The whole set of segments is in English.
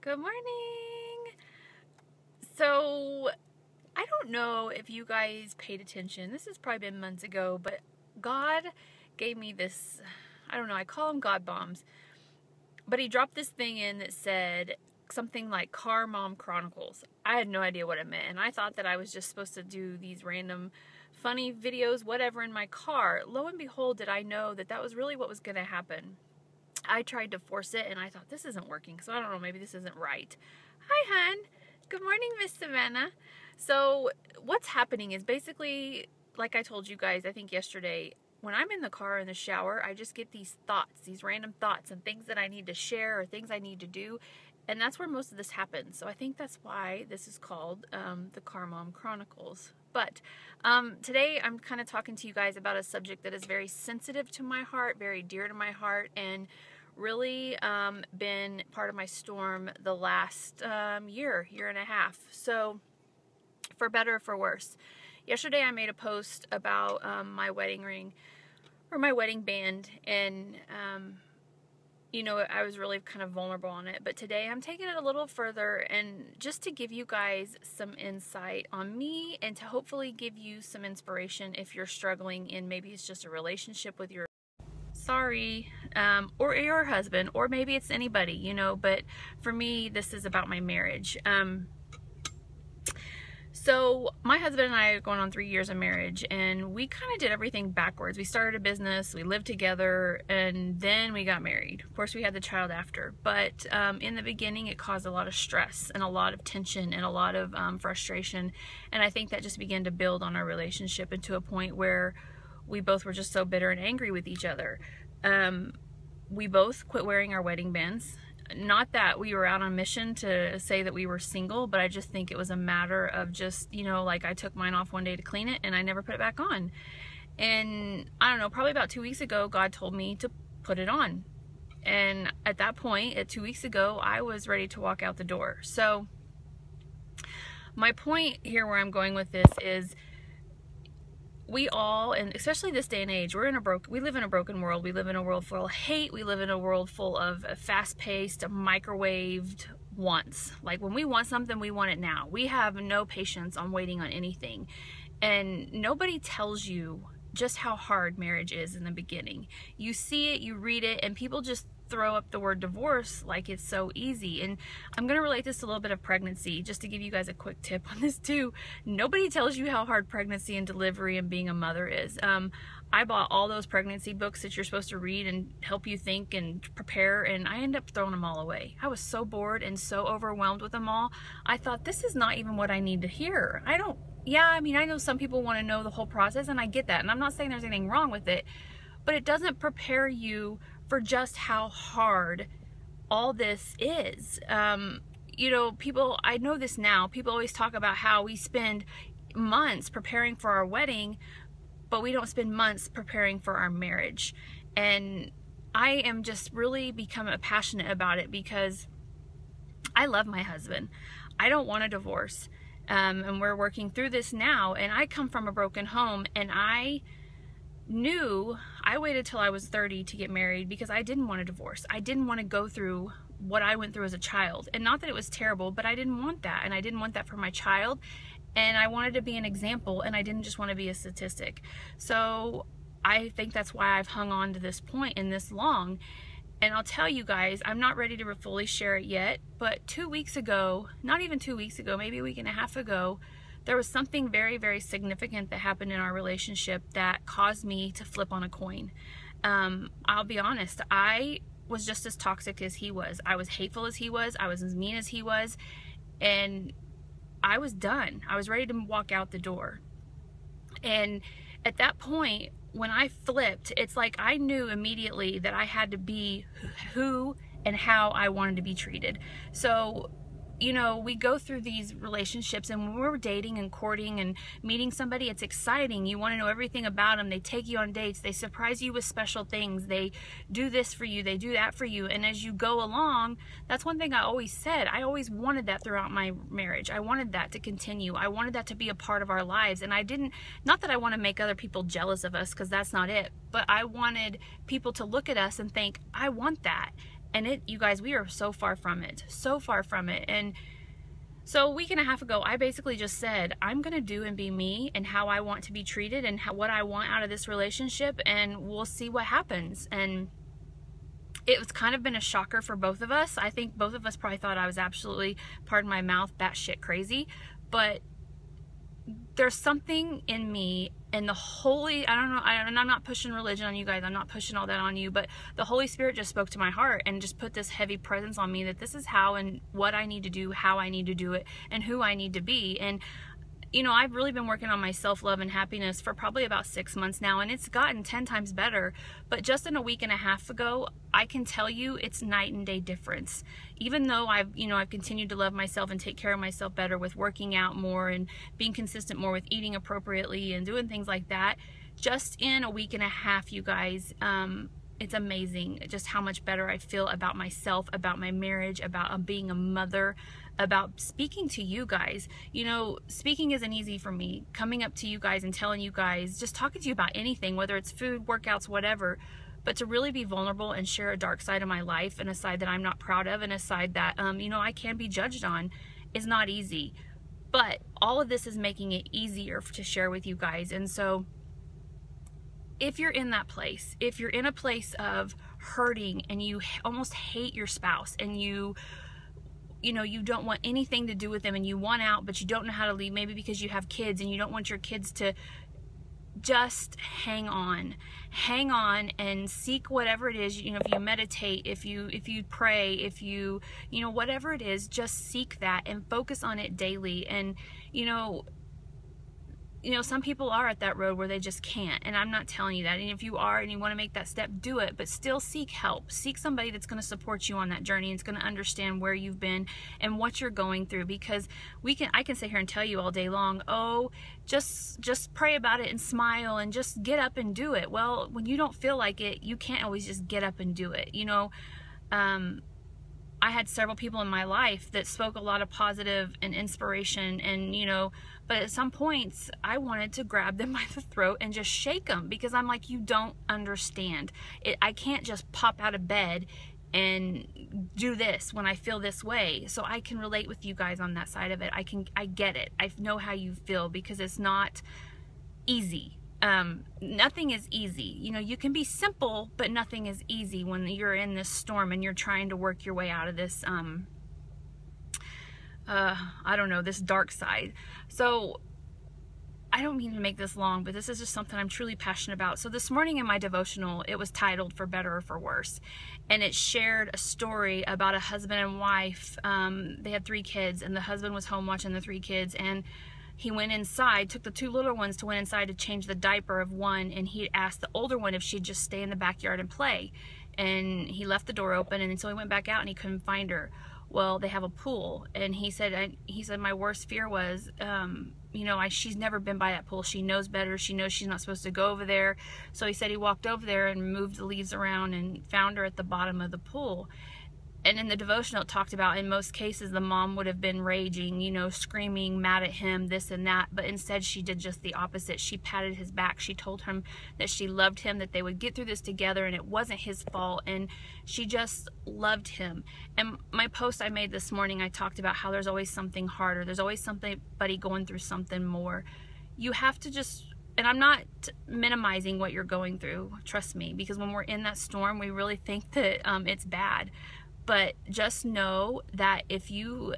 Good morning. So, I don't know if you guys paid attention. This has probably been months ago, but God gave me this, I don't know, I call them God bombs. But he dropped this thing in that said something like Car Mom Chronicles. I had no idea what it meant, and I thought that I was just supposed to do these random funny videos, whatever, in my car. Lo and behold, did I know that that was really what was going to happen. I tried to force it, and I thought, this isn't working, so I don't know, maybe this isn't right. Hi, hon. Good morning, Miss Savannah. So what's happening is basically, like I told you guys, I think yesterday, when I'm in the car in the shower, I just get these thoughts, these random thoughts and things that I need to share or things I need to do, and that's where most of this happens. So I think that's why this is called the Car Mom Chronicles. But today I'm kind of talking to you guys about a subject that is very sensitive to my heart, very dear to my heart, and really been part of my storm the last year and a half. So for better or for worse. Yesterday I made a post about my wedding ring or my wedding band, and you know, I was really kind of vulnerable on it. But today I'm taking it a little further, and just to give you guys some insight on me and to hopefully give you some inspiration if you're struggling in, maybe it's just a relationship with your or your husband, or maybe it's anybody, you know, but for me, this is about my marriage. So my husband and I are going on 3 years of marriage, and we kind of did everything backwards. We started a business, we lived together, and then we got married. Of course, we had the child after, but in the beginning, it caused a lot of stress and a lot of tension and a lot of frustration, and I think that just began to build on our relationship into a point where we both were just so bitter and angry with each other. We both quit wearing our wedding bands. Not that we were out on mission to say that we were single, but I just think it was a matter of just, you know, like I took mine off one day to clean it and I never put it back on. And I don't know, probably about 2 weeks ago, God told me to put it on. And at that point, at 2 weeks ago, I was ready to walk out the door. So my point here where I'm going with this is, we all, and especially this day and age, we live in a broken world. We live in a world full of hate. We live in a world full of fast-paced, microwaved wants. Like when we want something, we want it now. We have no patience on waiting on anything. And nobody tells you just how hard marriage is in the beginning. You see it, you read it, and people just throw up the word divorce like it's so easy. And I'm going to relate this to a little bit of pregnancy, just to give you guys a quick tip on this too. Nobody tells you how hard pregnancy and delivery and being a mother is. I bought all those pregnancy books that you're supposed to read and help you think and prepare, and I ended up throwing them all away. I was so bored and so overwhelmed with them all. I thought, this is not even what I need to hear. I mean, I know some people want to know the whole process, and I get that, and I'm not saying there's anything wrong with it, but it doesn't prepare you for just how hard all this is. You know, people, I know this now, people always talk about how we spend months preparing for our wedding, but we don't spend months preparing for our marriage. And I am just really becoming passionate about it because I love my husband. I don't want a divorce. And we're working through this now, and I come from a broken home, and I waited till I was 30 to get married because I didn't want a divorce. I didn't want to go through what I went through as a child. And not that it was terrible, but I didn't want that. And I didn't want that for my child. And I wanted to be an example, and I didn't just want to be a statistic. So I think that's why I've hung on to this point and this long. And I'll tell you guys, I'm not ready to fully share it yet, but 2 weeks ago, not even 2 weeks ago, maybe a week and a half ago, there was something very, very significant that happened in our relationship that caused me to flip on a coin. I'll be honest, I was just as toxic as he was. I was hateful as he was. I was as mean as he was. And I was done. I was ready to walk out the door. And at that point, when I flipped, it's like I knew immediately that I had to be who and how I wanted to be treated. So, you know, we go through these relationships, and when we're dating and courting and meeting somebody, it's exciting. You want to know everything about them. They take you on dates. They surprise you with special things. They do this for you. They do that for you. And as you go along, that's one thing I always said. I always wanted that throughout my marriage. I wanted that to continue. I wanted that to be a part of our lives. And I didn't, not that I want to make other people jealous of us, because that's not it, but I wanted people to look at us and think, I want that. And you guys, we are so far from it, so far from it. And so a week and a half ago, I basically just said, I'm going to do and be me and how I want to be treated and what I want out of this relationship, and we'll see what happens. And it was kind of been a shocker for both of us. I think both of us probably thought I was absolutely, pardon my mouth, batshit crazy. But there's something in me, and the Holy, I don't know, and I'm not pushing religion on you guys, I'm not pushing all that on you, but the Holy Spirit just spoke to my heart and just put this heavy presence on me that this is how and what I need to do, how I need to do it, and who I need to be. And you know, I've really been working on my self-love and happiness for probably about 6 months now, and it's gotten 10 times better. But just in a week and a half ago, I can tell you it's night and day difference. Even though I've continued to love myself and take care of myself better with working out more and being consistent more with eating appropriately and doing things like that, just in a week and a half, you guys, it's amazing just how much better I feel about myself, about my marriage, about being a mother, about speaking to you guys. You know, speaking isn't easy for me. Coming up to you guys and telling you guys, just talking to you about anything, whether it's food, workouts, whatever, but to really be vulnerable and share a dark side of my life and a side that I'm not proud of and a side that, you know, I can be judged on is not easy. But all of this is making it easier to share with you guys. And so if you're in that place, if you're in a place of hurting and you almost hate your spouse and you know, you don't want anything to do with them and you want out, but you don't know how to leave, maybe because you have kids and you don't want your kids to, just hang on and seek whatever it is. You know, if you meditate, if you pray, if you know, whatever it is, just seek that and focus on it daily. And you know, some people are at that road where they just can't, and I'm not telling you that. And if you are and you want to make that step, do it, but still seek help. Seek somebody that's going to support you on that journey and is going to understand where you've been and what you're going through. Because I can sit here and tell you all day long, oh, just pray about it and smile and just get up and do it. Well, when you don't feel like it, you can't always just get up and do it. You know, I had several people in my life that spoke a lot of positive and inspiration, and you know, but at some points I wanted to grab them by the throat and just shake them, because I'm like, you don't understand it. I can't just pop out of bed and do this when I feel this way. So I can relate with you guys on that side of it. I get it. I know how you feel, because it's not easy. Nothing is easy. You know, you can be simple, but nothing is easy when you're in this storm and you're trying to work your way out of this, I don't know, this dark side. So I don't mean to make this long, but this is just something I'm truly passionate about. So this morning in my devotional, it was titled For Better or For Worse. And it shared a story about a husband and wife. They had 3 kids, and the husband was home watching the 3 kids, and he went inside, took the 2 little ones to went inside to change the diaper of one, and he asked the older one if she'd just stay in the backyard and play. And he left the door open, and so he went back out and he couldn't find her. Well, they have a pool, and he said my worst fear was, you know, she's never been by that pool. She knows better. She knows she's not supposed to go over there. So he said he walked over there and moved the leaves around and found her at the bottom of the pool. And in the devotional, it talked about, in most cases, the mom would have been raging, you know, screaming, mad at him, this and that. But instead, she did just the opposite. She patted his back. She told him that she loved him, that they would get through this together, and it wasn't his fault. And she just loved him. And my post I made this morning, I talked about how there's always something harder. There's always somebody going through something more. You have to just... And I'm not minimizing what you're going through, trust me, because when we're in that storm, we really think that it's bad. But just know that if you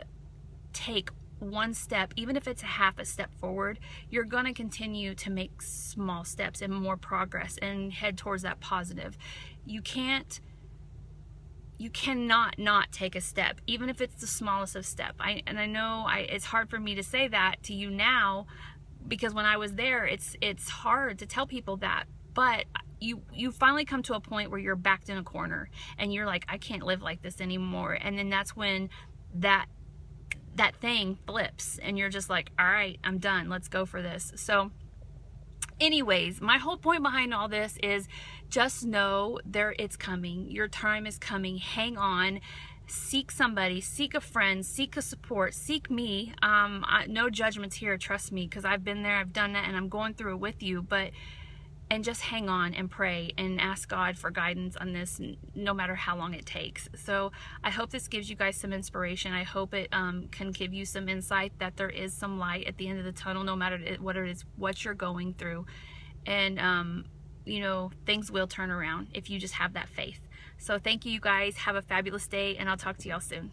take one step, even if it's half a step forward, you're going to continue to make small steps and more progress and head towards that positive. You cannot not take a step, even if it's the smallest of step. I know it's hard for me to say that to you now, because when I was there, it's hard to tell people that. But you finally come to a point where you're backed in a corner and you're like, I can't live like this anymore. And then that's when that thing flips and you're just like, all right, I'm done. Let's go for this. So anyways, my whole point behind all this is just know it's coming. Your time is coming. Hang on. Seek somebody, seek a friend, seek a support, seek me. No judgments here, trust me, because I've been there, I've done that, and I'm going through it with you. But and just hang on and pray and ask God for guidance on this, no matter how long it takes. So I hope this gives you guys some inspiration. I hope it can give you some insight that there is some light at the end of the tunnel, no matter what it is, what you're going through. And you know, things will turn around if you just have that faith. So thank you guys. Have a fabulous day, and I'll talk to y'all soon.